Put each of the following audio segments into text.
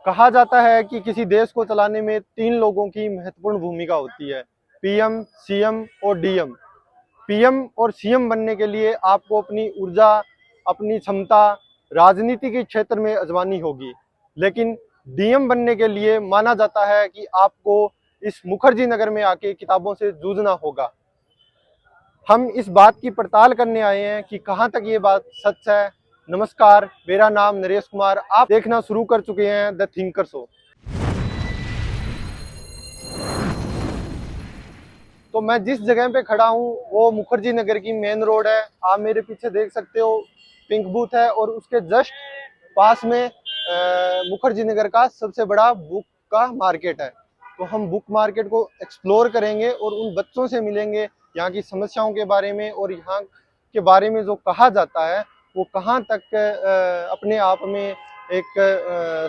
कहा जाता है कि किसी देश को चलाने में 3 लोगों की महत्वपूर्ण भूमिका होती है, पीएम, सीएम और डीएम। पीएम और सीएम बनने के लिए आपको अपनी ऊर्जा, अपनी क्षमता राजनीति के क्षेत्र में आजमानी होगी। लेकिन डीएम बनने के लिए माना जाता है कि आपको इस मुखर्जी नगर में आके किताबों से जूझना होगा। हम इस बात की पड़ताल करने आए हैं कि कहाँ तक ये बात सच है। नमस्कार, मेरा नाम नरेश कुमार। आप देखना शुरू कर चुके हैं द थिंकर शो। तो मैं जिस जगह पे खड़ा हूँ वो मुखर्जी नगर की मेन रोड है। आप मेरे पीछे देख सकते हो पिंक बूथ है और उसके जस्ट पास में मुखर्जी नगर का सबसे बड़ा बुक का मार्केट है। तो हम बुक मार्केट को एक्सप्लोर करेंगे और उन बच्चों से मिलेंगे, यहाँ की समस्याओं के बारे में और यहाँ के बारे में जो कहा जाता है वो कहाँ तक अपने आप में एक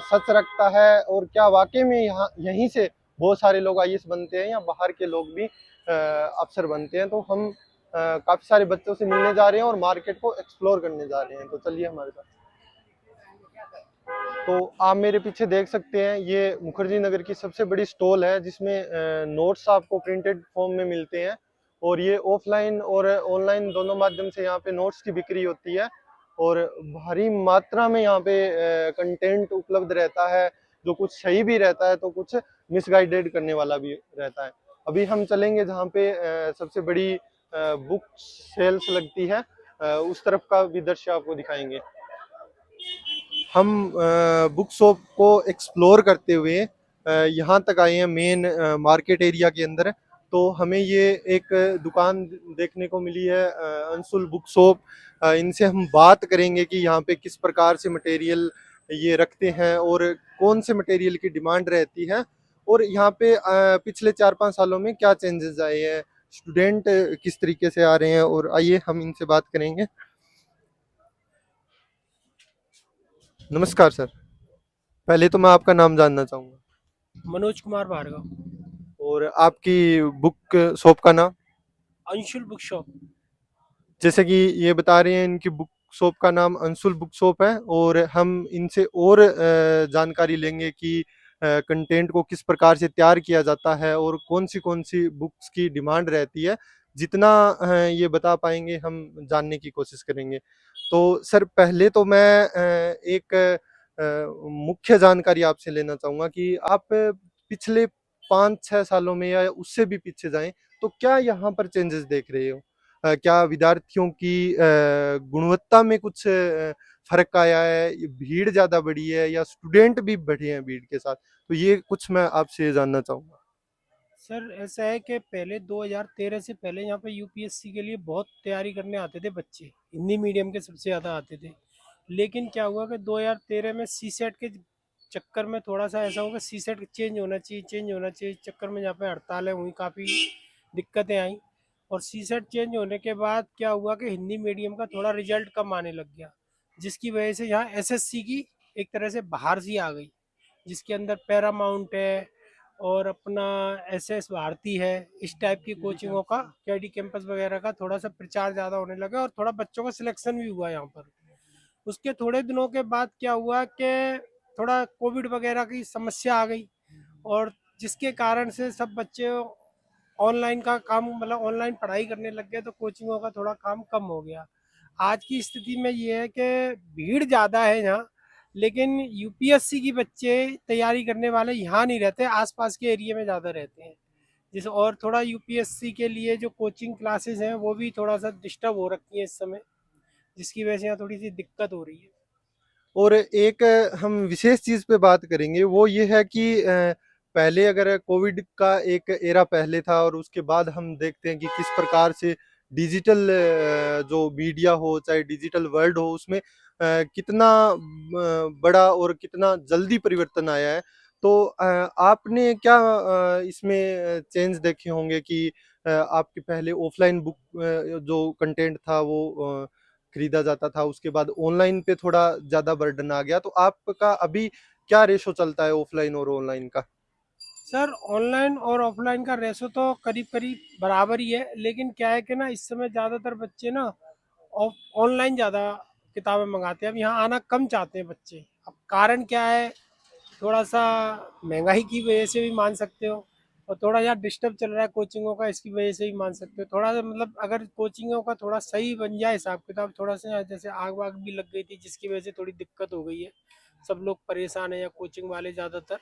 सच रखता है और क्या वाकई में यहाँ यहीं से बहुत सारे लोग आईएएस बनते हैं या बाहर के लोग भी अफसर बनते हैं। तो हम काफी सारे बच्चों से मिलने जा रहे हैं और मार्केट को एक्सप्लोर करने जा रहे हैं। तो चलिए हमारे साथ। तो आप मेरे पीछे देख सकते हैं ये मुखर्जी नगर की सबसे बड़ी स्टॉल है जिसमें नोट्स आपको प्रिंटेड फॉर्म में मिलते हैं और ये ऑफलाइन और ऑनलाइन दोनों माध्यम से यहाँ पे नोट्स की बिक्री होती है और भारी मात्रा में यहाँ पे कंटेंट उपलब्ध रहता है, जो कुछ सही भी रहता है तो कुछ मिसगाइडेड करने वाला भी रहता है। अभी हम चलेंगे जहाँ पे सबसे बड़ी बुक सेल्स लगती है, उस तरफ का भी दृश्य आपको दिखाएंगे। हम बुक शॉप को एक्सप्लोर करते हुए यहाँ तक आए हैं मेन मार्केट एरिया के अंदर। तो हमें ये एक दुकान देखने को मिली है, अंशुल बुक शॉप। इनसे हम बात करेंगे कि यहाँ पे किस प्रकार से मटेरियल ये रखते हैं और कौन से मटेरियल की डिमांड रहती है और यहाँ पे पिछले 4-5 सालों में क्या चेंजेस आए हैं, स्टूडेंट किस तरीके से आ रहे हैं। और आइए हम इनसे बात करेंगे। नमस्कार सर, पहले तो मैं आपका नाम जानना चाहूंगा मनोज कुमार भार्गव। और आपकी बुक शॉप का नाम। Anshul book shop. जैसे कि ये बता रहे हैं इनकी बुक शॉप का नाम अंशुल बुक शॉप है और हम इनसे और जानकारी लेंगे कि कंटेंट को किस प्रकार से तैयार किया जाता है और कौन सी बुक्स की डिमांड रहती है। जितना ये बता पाएंगे हम जानने की कोशिश करेंगे। तो सर पहले तो मैं एक मुख्य जानकारी आपसे लेना चाहूंगा कि आप पिछले 5-6 सालों में या उससे भी पीछे जाएं तो क्या यहाँ पर चेंजेस देख रहे हो? क्या विद्यार्थियों की गुणवत्ता में कुछ फर्क आया है, भीड़ ज्यादा बढ़ी है या स्टूडेंट भी बढ़े हैं भीड़ के साथ? तो ये कुछ मैं आपसे जानना चाहूंगा। सर ऐसा है कि पहले 2013 से पहले यहाँ पे यूपीएससी के लिए बहुत तैयारी करने आते थे बच्चे, हिंदी मीडियम के सबसे ज़्यादा आते थे। लेकिन क्या हुआ कि 2013 में सी सेट के चक्कर में थोड़ा सा ऐसा होगा, सी सेट चेंज होना चाहिए चक्कर में यहाँ पे हड़तालें हुई, काफ़ी दिक्कतें आई। और सी सेट चेंज होने के बाद क्या हुआ कि हिंदी मीडियम का थोड़ा रिजल्ट कम आने लग गया, जिसकी वजह से यहाँ एसएससी की एक तरह से बाहर सी आ गई, जिसके अंदर पैरामाउंट है और अपना एसएस भारती है। इस टाइप की कोचिंगों का, केडी कैंपस वगैरह का थोड़ा सा प्रचार ज़्यादा होने लगा और थोड़ा बच्चों का सिलेक्शन भी हुआ यहाँ पर। उसके थोड़े दिनों के बाद क्या हुआ कि थोड़ा कोविड वगैरह की समस्या आ गई और जिसके कारण से सब बच्चे ऑनलाइन का काम, मतलब ऑनलाइन पढ़ाई करने लग गए, तो कोचिंगों का थोड़ा काम कम हो गया। आज की स्थिति में ये है कि भीड़ ज़्यादा है यहाँ, लेकिन यूपीएससी की बच्चे तैयारी करने वाले यहाँ नहीं रहते, आसपास के एरिया में ज़्यादा रहते हैं। जिस और थोड़ा यूपीएससी के लिए जो कोचिंग क्लासेस हैं वो भी थोड़ा सा डिस्टर्ब हो रखी हैं इस समय, जिसकी वजह से यहाँ थोड़ी सी दिक्कत हो रही है। और एक हम विशेष चीज पे बात करेंगे वो ये है कि पहले अगर कोविड का एक एरा पहले था और उसके बाद हम देखते हैं कि किस प्रकार से डिजिटल जो मीडिया हो चाहे डिजिटल वर्ल्ड हो उसमें कितना बड़ा और कितना जल्दी परिवर्तन आया है। तो आपने क्या इसमें चेंज देखे होंगे कि आपके पहले ऑफलाइन बुक जो कंटेंट था वो खरीदा जाता था, उसके बाद ऑनलाइन पे थोड़ा ज्यादा बर्डन आ गया। तो आपका अभी क्या रेशो चलता है ऑफलाइन और ऑनलाइन का? सर ऑनलाइन और ऑफलाइन का रेशो तो करीब करीब बराबर ही है, लेकिन क्या है कि ना इस समय ज़्यादातर बच्चे ना ऑनलाइन ज़्यादा किताबें मंगाते हैं। अब यहाँ आना कम चाहते हैं बच्चे। अब कारण क्या है, थोड़ा सा महंगाई की वजह से भी मान सकते हो, और थोड़ा यहाँ डिस्टर्ब चल रहा है कोचिंगों का, इसकी वजह से भी मान सकते हो। थोड़ा सा मतलब अगर कोचिंगों का थोड़ा सही बन जाए हिसाब किताब, थोड़ा सा जैसे आग वाग भी लग गई थी जिसकी वजह से थोड़ी दिक्कत हो गई है, सब लोग परेशान है या कोचिंग वाले ज़्यादातर।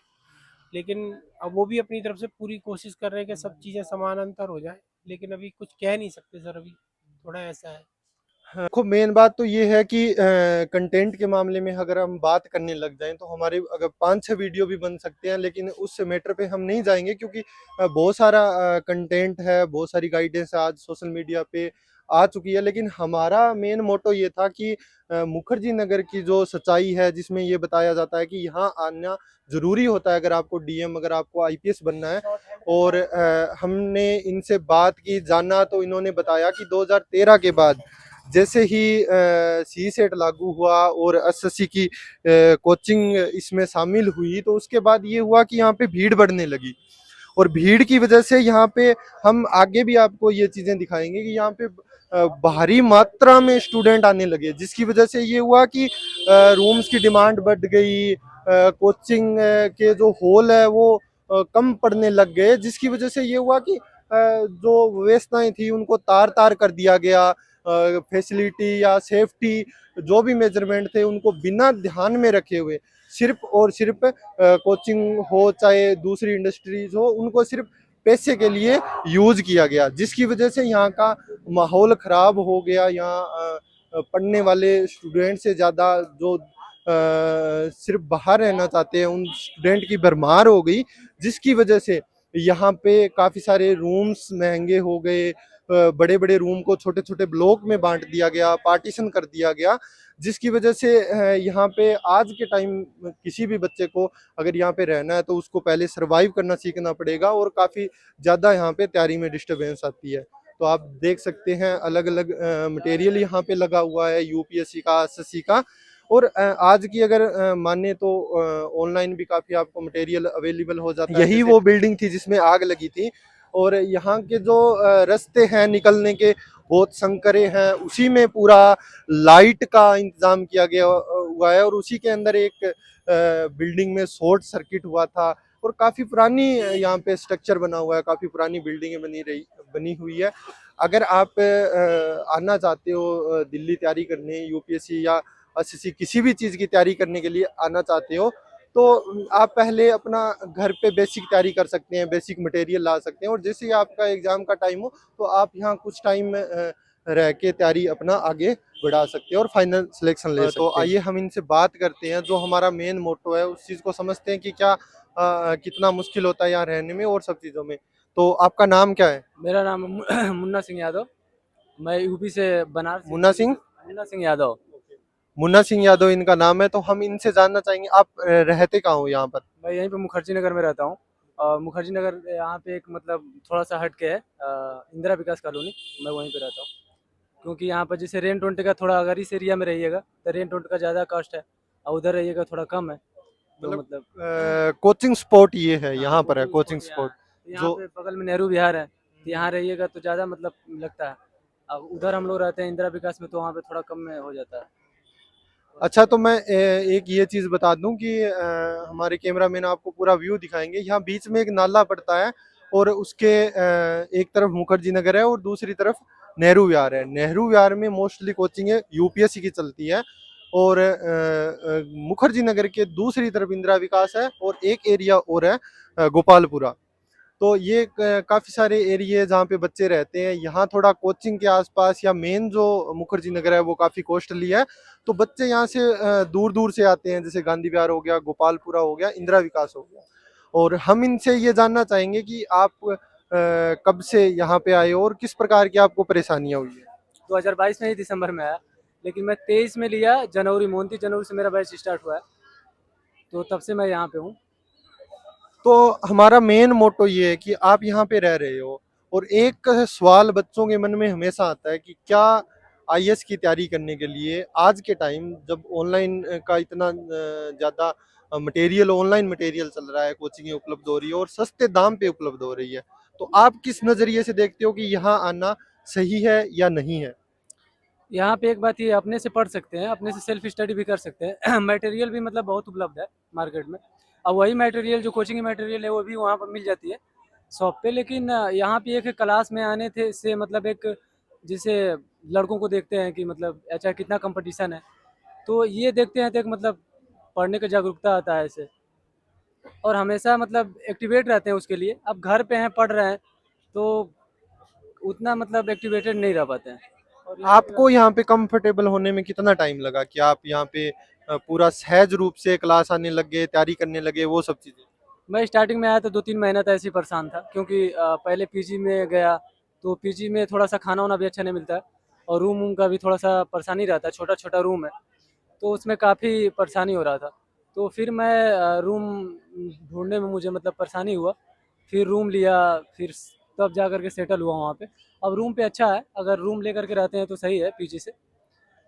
लेकिन अब वो भी अपनी तरफ से पूरी कोशिश कर रहे हैं कि सब चीज़ें समानांतर हो जाए, लेकिन अभी कुछ कह नहीं सकते सर, अभी थोड़ा ऐसा है। हाँ, देखो मेन बात तो ये है कि कंटेंट के मामले में अगर हम बात करने लग जाएं तो हमारे अगर 5-6 वीडियो भी बन सकते हैं, लेकिन उस मैटर पे हम नहीं जाएंगे क्योंकि बहुत सारा कंटेंट है, बहुत सारी गाइडेंस आज सोशल मीडिया पे आ चुकी है। लेकिन हमारा मेन मोटो ये था कि मुखर्जी नगर की जो सच्चाई है, जिसमें ये बताया जाता है कि यहाँ आना जरूरी होता है अगर आपको डीएम, अगर आपको आईपीएस बनना है। और हमने इनसे बात की, जाना, तो इन्होंने बताया कि 2013 के बाद जैसे ही सी सेट लागू हुआ और एसएससी की कोचिंग इसमें शामिल हुई, तो उसके बाद ये हुआ कि यहाँ पे भीड़ बढ़ने लगी। और भीड़ की वजह से यहाँ पे हम आगे भी आपको ये चीजें दिखाएंगे कि यहाँ पे भारी मात्रा में स्टूडेंट आने लगे, जिसकी वजह से ये हुआ कि रूम्स की डिमांड बढ़ गई, कोचिंग के जो हॉल है वो कम पड़ने लग गए, जिसकी वजह से ये हुआ कि जो व्यवस्थाएं थी उनको तार तार कर दिया गया। फैसिलिटी या सेफ्टी जो भी मेजरमेंट थे उनको बिना ध्यान में रखे हुए सिर्फ और सिर्फ कोचिंग हो चाहे दूसरी इंडस्ट्रीज हो, उनको सिर्फ पैसे के लिए यूज किया गया, जिसकी वजह से यहाँ का माहौल खराब हो गया। यहाँ पढ़ने वाले स्टूडेंट से ज़्यादा जो सिर्फ बाहर रहना चाहते हैं उन स्टूडेंट की भरमार हो गई, जिसकी वजह से यहाँ पे काफ़ी सारे रूम्स महंगे हो गए। बड़े बड़े रूम को छोटे छोटे ब्लॉक में बांट दिया गया, पार्टीशन कर दिया गया, जिसकी वजह से यहाँ पे आज के टाइम किसी भी बच्चे को अगर यहाँ पे रहना है तो उसको पहले सरवाइव करना सीखना पड़ेगा, और काफ़ी ज़्यादा यहाँ पे तैयारी में डिस्टर्बेंस आती है। तो आप देख सकते हैं अलग अलग मटेरियल यहाँ पे लगा हुआ है यूपीएससी का, एसएससी का। और आज की अगर माने तो ऑनलाइन भी काफ़ी आपको मटेरियल अवेलेबल हो जाता है। यही वो बिल्डिंग थी जिसमें आग लगी थी, और यहाँ के जो रास्ते हैं निकलने के बहुत संकरे हैं, उसी में पूरा लाइट का इंतजाम किया गया हुआ है, और उसी के अंदर एक बिल्डिंग में शॉर्ट सर्किट हुआ था। और काफ़ी पुरानी यहाँ पे स्ट्रक्चर बना हुआ है, काफ़ी पुरानी बिल्डिंगें बनी हुई है। अगर आप आना चाहते हो दिल्ली तैयारी करने, यूपीएससी या एसएससी किसी भी चीज़ की तैयारी करने के लिए आना चाहते हो, तो आप पहले अपना घर पे बेसिक तैयारी कर सकते हैं, बेसिक मटेरियल ला सकते हैं, और जैसे ही आपका एग्जाम का टाइम हो तो आप यहाँ कुछ टाइम रह के तैयारी अपना आगे बढ़ा सकते हैं और फाइनल सिलेक्शन ले सकते हैं। तो आइए हम इनसे बात करते हैं, जो हमारा मेन मोटो है उस चीज़ को समझते हैं कि क्या कितना मुश्किल होता है यहाँ रहने में और सब चीज़ों में। तो आपका नाम क्या है? मेरा नाम मुन्ना सिंह यादव। मैं यूपी से बनारस। मुन्ना सिंह यादव। मुन्ना सिंह यादव इनका नाम है। तो हम इनसे जानना चाहेंगे आप रहते कहाँ हो यहाँ पर? मैं यहीं पे मुखर्जी नगर में रहता हूँ। और मुखर्जी नगर यहाँ पे एक मतलब थोड़ा सा हट के है, इंदिरा विकास कॉलोनी। मैं वहीं पे रहता हूँ, क्योंकि यहाँ पर जैसे रेंट वेंट का थोड़ा, अगर इस एरिया में रहिएगा तो रेंट वेंट का ज़्यादा कॉस्ट है, और उधर रहिएगा थोड़ा कम है। तो मतलब कोचिंग स्पॉट ये है, यहाँ पर है कोचिंग स्पॉट। यहाँ पे बगल में नेहरू विहार है, तो यहाँ रहिएगा तो ज़्यादा मतलब लगता है। अब उधर हम लोग रहते हैं इंदिरा विकास में, तो वहाँ पे थोड़ा कम में हो जाता है। अच्छा, तो मैं एक ये चीज़ बता दूं कि हमारे कैमरामैन आपको पूरा व्यू दिखाएंगे। यहाँ बीच में एक नाला पड़ता है, और उसके एक तरफ मुखर्जी नगर है और दूसरी तरफ नेहरू विहार है। नेहरू विहार में मोस्टली कोचिंग यूपीएससी की चलती है, और मुखर्जी नगर के दूसरी तरफ इंदिरा विकास है, और एक एरिया और है गोपालपुरा। तो ये काफ़ी सारे एरिया जहाँ पे बच्चे रहते हैं। यहाँ थोड़ा कोचिंग के आसपास या मेन जो मुखर्जी नगर है वो काफ़ी कॉस्टली है, तो बच्चे यहाँ से दूर दूर से आते हैं, जैसे गांधी विहार हो गया, गोपालपुरा हो गया, इंदिरा विकास हो गया। और हम इनसे ये जानना चाहेंगे कि आप कब से यहाँ पे आए और किस प्रकार की आपको परेशानियाँ हुई है? 2022 में ही दिसंबर में आया, लेकिन मैं 23 में लिया, जनवरी 29 जनवरी से मेरा बैच स्टार्ट हुआ है, तो तब से मैं यहाँ पे हूँ। तो हमारा मेन मोटो ये है कि आप यहाँ पे रह रहे हो, और एक सवाल बच्चों के मन में हमेशा आता है कि क्या आईएएस की तैयारी करने के लिए आज के टाइम जब ऑनलाइन का इतना ज़्यादा मटेरियल, ऑनलाइन मटेरियल चल रहा है, कोचिंग उपलब्ध हो रही है और सस्ते दाम पे उपलब्ध हो रही है, तो आप किस नज़रिए से देखते हो कि यहाँ आना सही है या नहीं है? यहाँ पे एक बात ये, अपने से पढ़ सकते हैं, अपने से सेल्फ स्टडी भी कर सकते हैं। मटेरियल भी मतलब बहुत उपलब्ध है मार्केट में। अब वही मटेरियल जो कोचिंग की मटेरियल है वो भी वहाँ पर मिल जाती है शॉप पे। लेकिन यहाँ पे एक क्लास में आने थे से मतलब एक जैसे लड़कों को देखते हैं कि मतलब अच्छा कितना कंपटीशन है, तो ये देखते हैं तो एक मतलब पढ़ने का जागरूकता आता है ऐसे, और हमेशा मतलब एक्टिवेट रहते हैं उसके लिए। अब घर पे हैं पढ़ रहे हैं तो उतना मतलब एक्टिवेटेड नहीं रह पाते हैं। और यहाँ पे आपको यहाँ पे कंफर्टेबल होने में कितना टाइम लगा कि आप यहाँ पे पूरा सहज रूप से क्लास आने लगे, तैयारी करने लगे, वो सब चीजें? मैं स्टार्टिंग में आया तो 2-3 महीना तो ऐसे ही परेशान था, क्योंकि पहले पीजी में गया तो पीजी में थोड़ा सा खाना वाना भी अच्छा नहीं मिलता है, और रूम वूम का भी थोड़ा सा परेशानी रहता है, छोटा छोटा रूम है तो उसमें काफ़ी परेशानी हो रहा था। तो फिर मैं रूम ढूंढने में मुझे मतलब परेशानी हुआ, फिर रूम लिया, फिर तब जा करके सेटल हुआ वहाँ पे। अब रूम पे अच्छा है, अगर रूम लेकर के रहते हैं तो सही है पीजी से।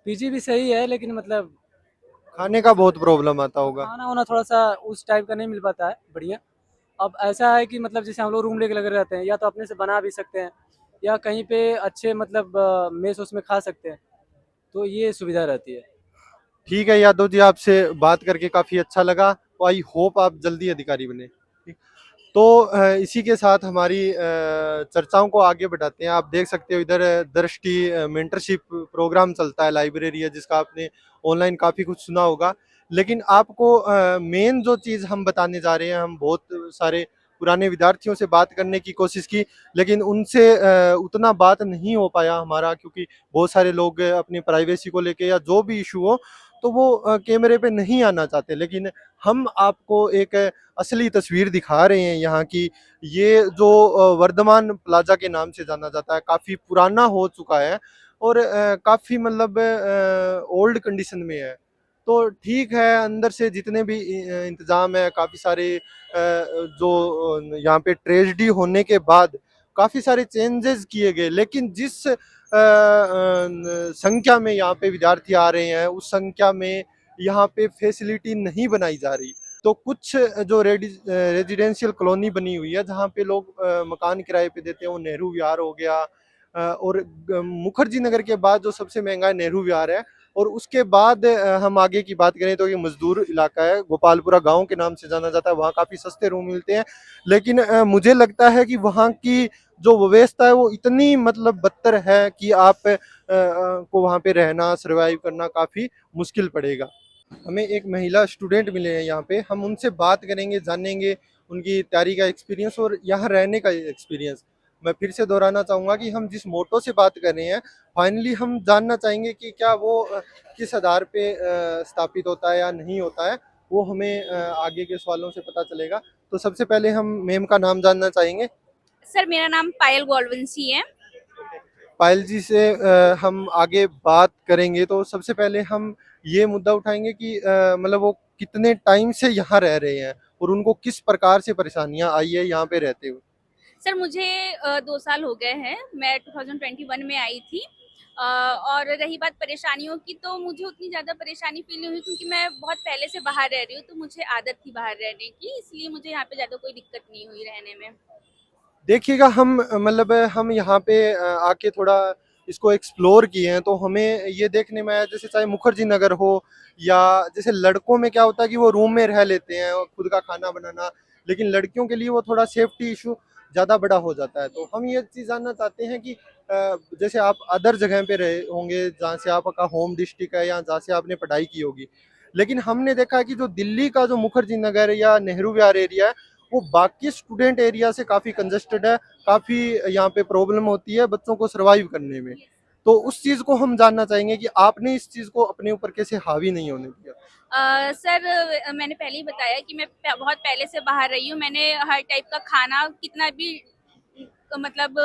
पीजी भी सही है लेकिन मतलब खाने का बहुत प्रॉब्लम आता होगा। खाना वाना थोड़ा सा उस टाइप का नहीं मिल पाता है बढ़िया। अब ऐसा है कि मतलब जैसे हम लोग रूम लेके लगे रहते हैं, या तो अपने से बना भी सकते हैं या कहीं पे अच्छे मतलब मेस उसमें खा सकते हैं, तो ये सुविधा रहती है। ठीक है यादव जी, आपसे बात करके काफी अच्छा लगा। तो आई होप आप जल्दी अधिकारी बने। ठीक। तो इसी के साथ हमारी चर्चाओं को आगे बढ़ाते हैं। आप देख सकते हो इधर दृष्टि मेंटरशिप प्रोग्राम चलता है, लाइब्रेरी है जिसका आपने ऑनलाइन काफी कुछ सुना होगा। लेकिन आपको मेन जो चीज हम बताने जा रहे हैं, हम बहुत सारे पुराने विद्यार्थियों से बात करने की कोशिश की, लेकिन उनसे उतना बात नहीं हो पाया हमारा, क्योंकि बहुत सारे लोग अपनी प्राइवेसी को लेके या जो भी इशू हो तो वो कैमरे पे नहीं आना चाहते। लेकिन हम आपको एक असली तस्वीर दिखा रहे हैं यहाँ की। ये जो वर्धमान प्लाजा के नाम से जाना जाता है, काफी पुराना हो चुका है और काफी मतलब ओल्ड कंडीशन में है। तो ठीक है, अंदर से जितने भी इंतजाम है, काफी सारे जो यहाँ पे ट्रेजेडी होने के बाद काफी सारे चेंजेस किए गए, लेकिन जिस संख्या में यहाँ पे विद्यार्थी आ रहे हैं उस संख्या में यहाँ पे फैसिलिटी नहीं बनाई जा रही। तो कुछ जो रेजिडेंशियल कॉलोनी बनी हुई है जहाँ पे लोग मकान किराए पे देते हैं, वो नेहरू विहार हो गया, और मुखर्जी नगर के बाद जो सबसे महंगा है नेहरू विहार है। और उसके बाद हम आगे की बात करें तो ये मजदूर इलाका है, गोपालपुरा गांव के नाम से जाना जाता है। वहाँ काफी सस्ते रूम मिलते हैं, लेकिन मुझे लगता है कि वहाँ की जो व्यवस्था है वो इतनी मतलब बदतर है कि आप को वहाँ पे रहना, सरवाइव करना काफी मुश्किल पड़ेगा। हमें एक महिला स्टूडेंट मिले हैं यहाँ पे, हम उनसे बात करेंगे, जानेंगे उनकी तैयारी का एक्सपीरियंस और यहाँ रहने का एक्सपीरियंस। मैं फिर से दोहराना चाहूँगा कि हम जिस मोटो से बात कर रहे हैं, फाइनली हम जानना चाहेंगे कि क्या वो किस आधार पे स्थापित होता है या नहीं होता है, वो हमें आगे के सवालों से पता चलेगा। तो सबसे पहले हम मैम का नाम जानना चाहेंगे। सर मेरा नाम पायल गोलवंशी है। पायल जी से हम आगे बात करेंगे। तो सबसे पहले हम ये मुद्दा उठाएंगे कि मतलब वो कितने टाइम से यहाँ रह रहे हैं और उनको किस प्रकार से परेशानियां आई है यहाँ पे रहते हुए। सर मुझे 2 साल हो गए हैं, मैं 2021 में आई थी। और रही बात परेशानियों की, तो मुझे उतनी ज़्यादा परेशानी फील नहीं हुई क्योंकि मैं बहुत पहले से बाहर रह रही हूँ, तो मुझे आदत थी बाहर रहने की, इसलिए मुझे यहाँ पे ज़्यादा कोई दिक्कत नहीं हुई रहने में। देखिएगा, हम मतलब हम यहाँ पे आके थोड़ा इसको एक्सप्लोर किए हैं तो हमें ये देखने में आया, जैसे चाहे मुखर्जी नगर हो या जैसे लड़कों में क्या होता है कि वो रूम में रह लेते हैं और खुद का खाना बनाना, लेकिन लड़कियों के लिए वो थोड़ा सेफ्टी इशू ज़्यादा बड़ा हो जाता है। तो हम ये चीज़ जानना चाहते हैं कि जैसे आप अदर जगह पे रहे होंगे जहाँ से आपका होम डिस्ट्रिक्ट है या जहाँ से आपने पढ़ाई की होगी, लेकिन हमने देखा है कि जो दिल्ली का जो मुखर्जी नगर या नेहरू विहार एरिया है वो बाकी स्टूडेंट एरिया से काफ़ी कंजस्टेड है, काफ़ी यहाँ पे प्रॉब्लम होती है बच्चों को सर्वाइव करने में। तो उस चीज़ को हम जानना चाहेंगे कि आपने इस चीज़ को अपने ऊपर कैसे हावी नहीं होने दिया। सर मैंने पहले ही बताया कि मैं बहुत पहले से बाहर रही हूँ। मैंने हर टाइप का खाना, कितना भी मतलब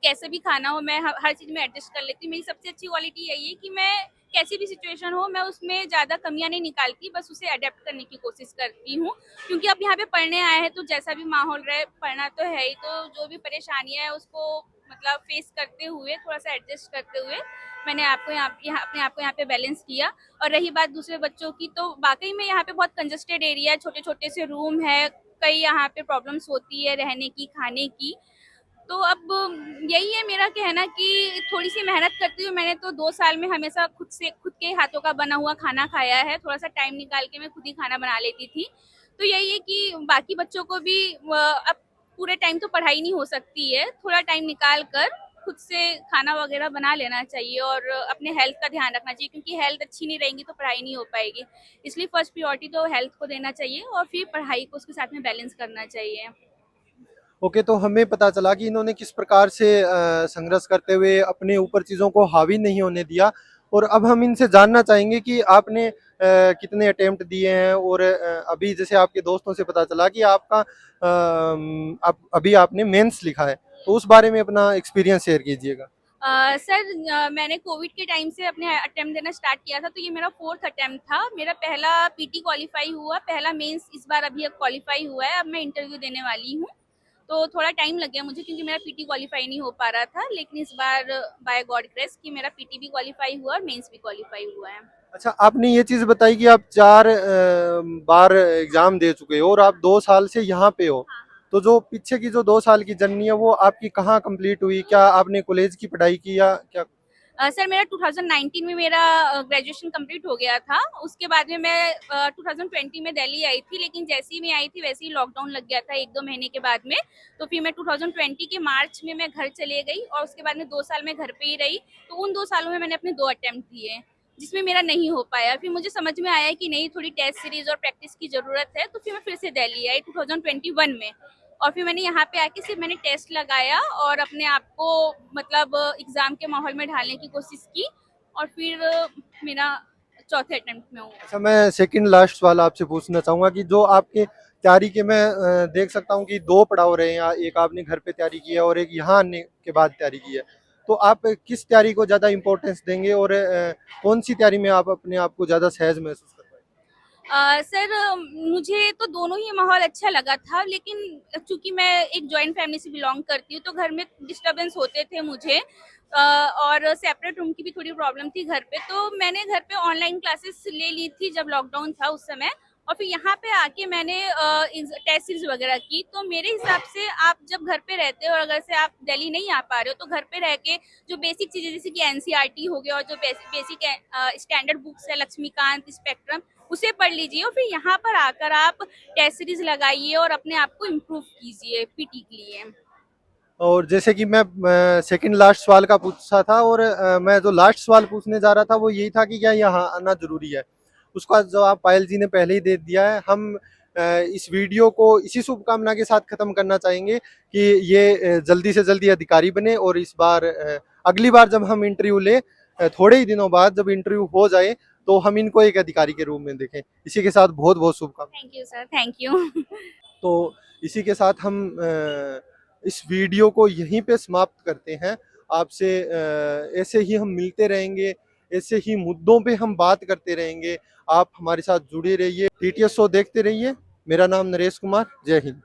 कैसे भी खाना हो, मैं हर चीज़ में एडजस्ट कर लेती हूँ। मेरी सबसे अच्छी क्वालिटी यही है कि मैं कैसी भी सिचुएशन हो, मैं उसमें ज़्यादा कमियां नहीं निकालती, बस उसे अडेप्ट करने की कोशिश करती हूँ। क्योंकि अब यहाँ पे पढ़ने आए हैं तो जैसा भी माहौल रहे, पढ़ना तो है ही, तो जो भी परेशानियां है उसको मतलब फेस करते हुए, थोड़ा सा एडजस्ट करते हुए मैंने आपको यहाँ अपने आप को यहाँ पे बैलेंस किया। और रही बात दूसरे बच्चों की, तो वाकई में यहाँ पे बहुत कंजस्टेड एरिया है, छोटे छोटे से रूम है, कई यहाँ पे प्रॉब्लम्स होती है रहने की, खाने की। तो अब यही है मेरा कहना कि थोड़ी सी मेहनत करती हूँ। मैंने तो 2 साल में हमेशा खुद के हाथों का बना हुआ खाना खाया है। थोड़ा सा टाइम निकाल के मैं खुद ही खाना बना लेती थी, तो यही है कि बाकी बच्चों को भी अब पूरे टाइम तो पढ़ाई नहीं हो सकती है, थोड़ा टाइम निकाल कर खुद से खाना वगैरह बना लेना चाहिए और अपने हेल्थ का ध्यान रखना चाहिए, क्योंकि हेल्थ अच्छी नहीं रहेगी तो पढ़ाई नहीं हो पाएगी। इसलिए फर्स्ट प्रायोरिटी तो हेल्थ को देना चाहिए और फिर पढ़ाई को उसके साथ में बैलेंस करना चाहिए। ओके, तो हमें पता चला कि इन्होंने किस प्रकार से संघर्ष करते हुए अपने ऊपर चीज़ों को हावी नहीं होने दिया। और अब हम इनसे जानना चाहेंगे कि आपने कितने अटेम्प्ट दिए हैं, और अभी जैसे आपके दोस्तों से पता चला कि आपका अभी आपने मेंस लिखा है, तो उस बारे में अपना एक्सपीरियंस शेयर कीजिएगा। सर मैंने कोविड के टाइम से अपने अटेम्प्ट देना स्टार्ट किया था, तो ये मेरा 4th अटेम्प्ट था। मेरा पहला पीटी क्वालिफाई हुआ, पहला मेंस इस बार अभी अब क्वालिफाई हुआ है। अब मैं इंटरव्यू देने वाली हूँ, तो थोड़ा टाइम लग गया मुझे क्योंकि मेरा पीटी क्वालिफाई नहीं हो पा रहा था, लेकिन इस बार बाय गॉड ग्रेस कि मेरा पीटी भी क्वालिफाई हुआ और मेंस भी क्वालिफाई हुआ है। अच्छा, आपने ये चीज़ बताई कि आप 4 बार एग्ज़ाम दे चुके हो और आप 2 साल से यहाँ पे हो। तो जो पीछे की जो 2 साल की जर्नी है वो आपकी कहाँ कंप्लीट हुई? क्या आपने कॉलेज की पढ़ाई की या क्या? सर मेरा 2019 में मेरा ग्रेजुएशन कंप्लीट हो गया था। उसके बाद में मैं 2020 में दिल्ली आई थी, लेकिन जैसे ही मैं आई थी वैसे ही लॉकडाउन लग गया था 1-2 महीने के बाद में। तो फिर मैं 2020 के मार्च में मैं घर चले गई और उसके बाद में 2 साल मैं घर पे ही रही। तो उन 2 सालों में मैंने अपने 2 अटेम्प्ट दिए, जिसमें मेरा नहीं हो पाया। फिर मुझे समझ में आया कि नहीं, थोड़ी टेस्ट सीरीज और प्रैक्टिस की ज़रूरत है, तो फिर मैं फिर से दिल्ली आई 2021 में। और फिर मैंने यहाँ पे आके सिर्फ मैंने टेस्ट लगाया और अपने आप को मतलब एग्ज़ाम के माहौल में ढालने की कोशिश की और फिर मेरा चौथे अटेम्प्ट में हुआ। अच्छा, मैं सेकंड लास्ट सवाल आपसे पूछना चाहूँगा कि जो आपके तैयारी के मैं देख सकता हूँ कि 2 पड़ाव रहे हैं, एक आपने घर पे तैयारी की है और एक यहाँ आने के बाद तैयारी की है। तो आप किस तैयारी को ज़्यादा इम्पोर्टेंस देंगे, और कौन-सी तैयारी में आप अपने आप को ज़्यादा सहज महसूस कर पाएँ? सर मुझे तो दोनों ही माहौल अच्छा लगा था, लेकिन चूंकि मैं एक जॉइंट फैमिली से बिलोंग करती हूँ तो घर में डिस्टरबेंस होते थे मुझे, और सेपरेट रूम की भी थोड़ी प्रॉब्लम थी घर पे। तो मैंने घर पे ऑनलाइन क्लासेस ले ली थी जब लॉकडाउन था उस समय, और फिर यहाँ पे आके मैंने टेस्ट सीरीज वगैरह की। तो मेरे हिसाब से आप जब घर पे रहते हो और अगर से आप दिल्ली नहीं आ पा रहे हो तो घर पे रह के जो बेसिक चीज़ें जैसे कि एनसीईआरटी हो गया और जो बेसिक स्टैंडर्ड बुक्स है, लक्ष्मीकांत, स्पेक्ट्रम, उसे पढ़ लीजिए और फिर यहाँ पर आकर आप टेस्ट सीरीज लगाइए और अपने आप को इम्प्रूव कीजिए पीटी के लिए। और जैसे कि मैं सेकंड लास्ट सवाल का पूछा था, और मैं जो लास्ट सवाल पूछने जा रहा था वो यही था कि क्या यहाँ आना ज़रूरी है? उसका जवाब पायल जी ने पहले ही दे दिया है। हम इस वीडियो को इसी शुभकामना के साथ ख़त्म करना चाहेंगे कि ये जल्दी से जल्दी अधिकारी बने, और इस बार अगली बार जब हम इंटरव्यू लें, थोड़े ही दिनों बाद जब इंटरव्यू हो जाए, तो हम इनको एक अधिकारी के रूप में देखें। इसी के साथ बहुत-बहुत शुभकामनाएँ। Thank you sir, thank you. तो इसी के साथ हम इस वीडियो को यहीं पे समाप्त करते हैं। आपसे ऐसे ही हम मिलते रहेंगे, ऐसे ही मुद्दों पे हम बात करते रहेंगे। आप हमारे साथ जुड़े रहिए, टीटीएस शो देखते रहिए। मेरा नाम नरेश कुमार, जय हिंद।